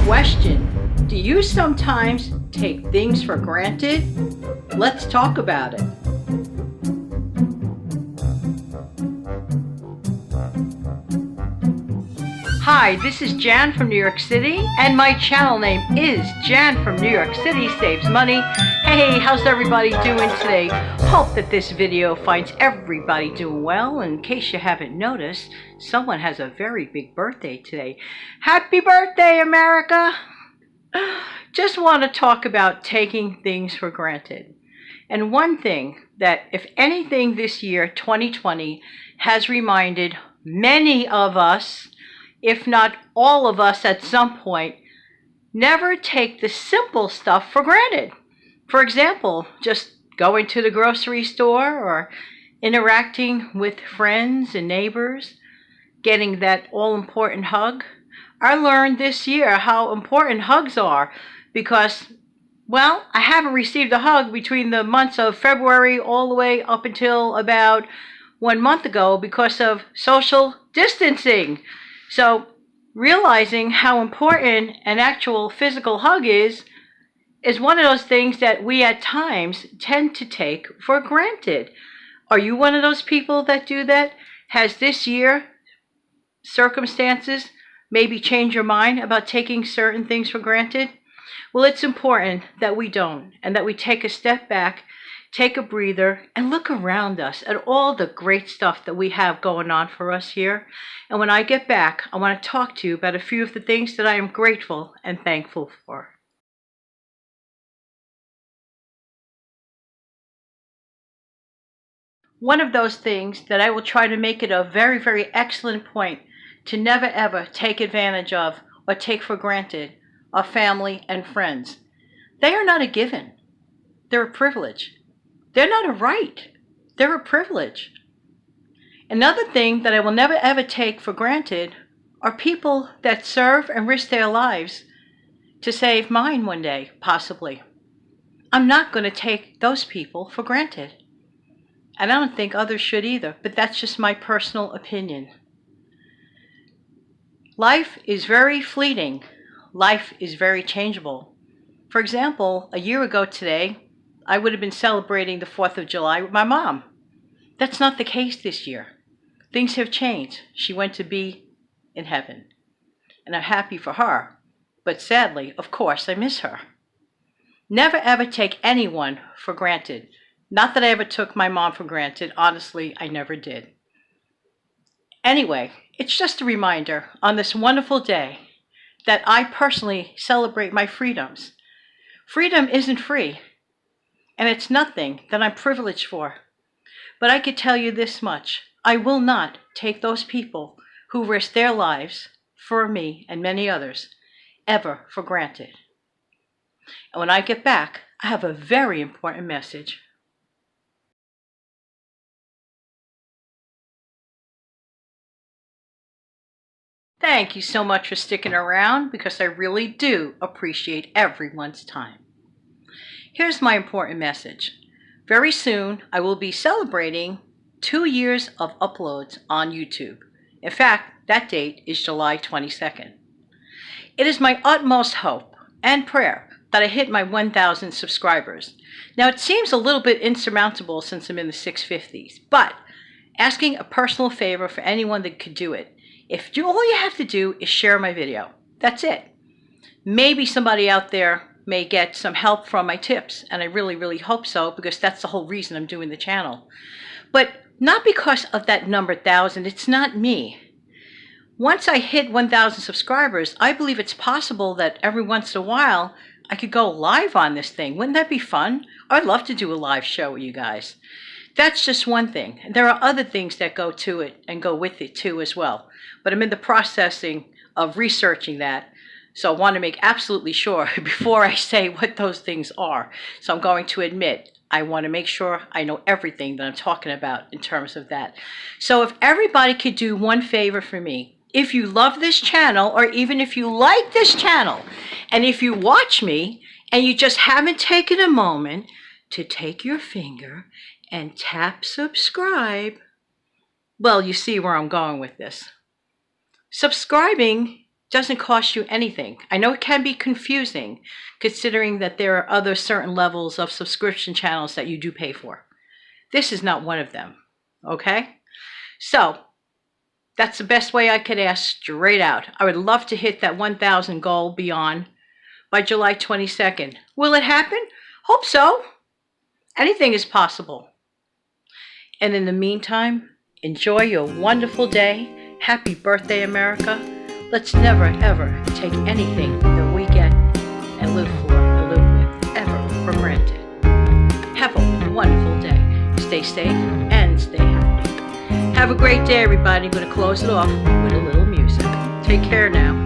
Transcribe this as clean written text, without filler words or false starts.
Question: do you sometimes take things for granted? Let's talk about it. Hi, this is Jan from New York City, and my channel name is Jan from New York City Saves Money. Hey, how's everybody doing today? Hope that this video finds everybody doing well. In case you haven't noticed, someone has a very big birthday today. Happy birthday, America! Just want to talk about taking things for granted. And one thing that, if anything, this year, 2020, has reminded many of us, if not all of us at some point, never take the simple stuff for granted. For example, just going to the grocery store or interacting with friends and neighbors, getting that all-important hug. I learned this year how important hugs are because, well, I haven't received a hug between the months of February all the way up until about 1 month ago because of social distancing. So realizing how important an actual physical hug is one of those things that we at times tend to take for granted. Are you one of those people that do that? Has this year circumstances maybe change your mind about taking certain things for granted? Well, it's important that we don't, and that we take a step back, take a breather, and look around us at all the great stuff that we have going on for us here. And when I get back, I want to talk to you about a few of the things that I am grateful and thankful for. One of those things that I will try to make it a very, very excellent point to never ever take advantage of or take for granted are family and friends. They are not a given. They're a privilege. They're not a right. They're a privilege. Another thing that I will never ever take for granted are people that serve and risk their lives to save mine one day, possibly. I'm not going to take those people for granted. And I don't think others should either, but that's just my personal opinion. Life is very fleeting. Life is very changeable. For example, a year ago today, I would have been celebrating the 4th of July with my mom. That's not the case this year. Things have changed. She went to be in heaven. And I'm happy for her. But sadly, of course, I miss her. Never ever take anyone for granted. Not that I ever took my mom for granted. Honestly, I never did. Anyway, it's just a reminder on this wonderful day that I personally celebrate my freedoms. Freedom isn't free, and it's nothing that I'm privileged for. But I could tell you this much: I will not take those people who risk their lives for me and many others ever for granted. And when I get back, I have a very important message. Thank you so much for sticking around, because I really do appreciate everyone's time. Here's my important message. Very soon, I will be celebrating 2 years of uploads on YouTube. In fact, that date is July 22nd. It is my utmost hope and prayer that I hit my 1,000 subscribers. Now, it seems a little bit insurmountable since I'm in the 650s, but asking a personal favor for anyone that could do it. All you have to do is share my video. That's it. Maybe somebody out there may get some help from my tips, and I really, really hope so, because that's the whole reason I'm doing the channel. But not because of that number 1,000. It's not me. Once I hit 1,000 subscribers, I believe it's possible that every once in a while I could go live on this thing. Wouldn't that be fun? I'd love to do a live show with you guys. That's just one thing. There are other things that go to it and go with it too as well. But I'm in the processing of researching that. So I want to make absolutely sure before I say what those things are. So I'm going to admit, I want to make sure I know everything that I'm talking about in terms of that. So if everybody could do one favor for me, if you love this channel, or even if you like this channel, and if you watch me and you just haven't taken a moment to take your finger and tap subscribe, well, you see where I'm going with this. Subscribing doesn't cost you anything. I know it can be confusing considering that there are other certain levels of subscription channels that you do pay for. This is not one of them, okay? So that's the best way I could ask straight out. I would love to hit that 1,000 goal beyond by July 22nd. Will it happen? Hope so. Anything is possible. And in the meantime, enjoy your wonderful day. Happy birthday, America. Let's never, ever take anything that we get and live for and live with ever for granted. Have a wonderful day. Stay safe and stay happy. Have a great day, everybody. I'm going to close it off with a little music. Take care now.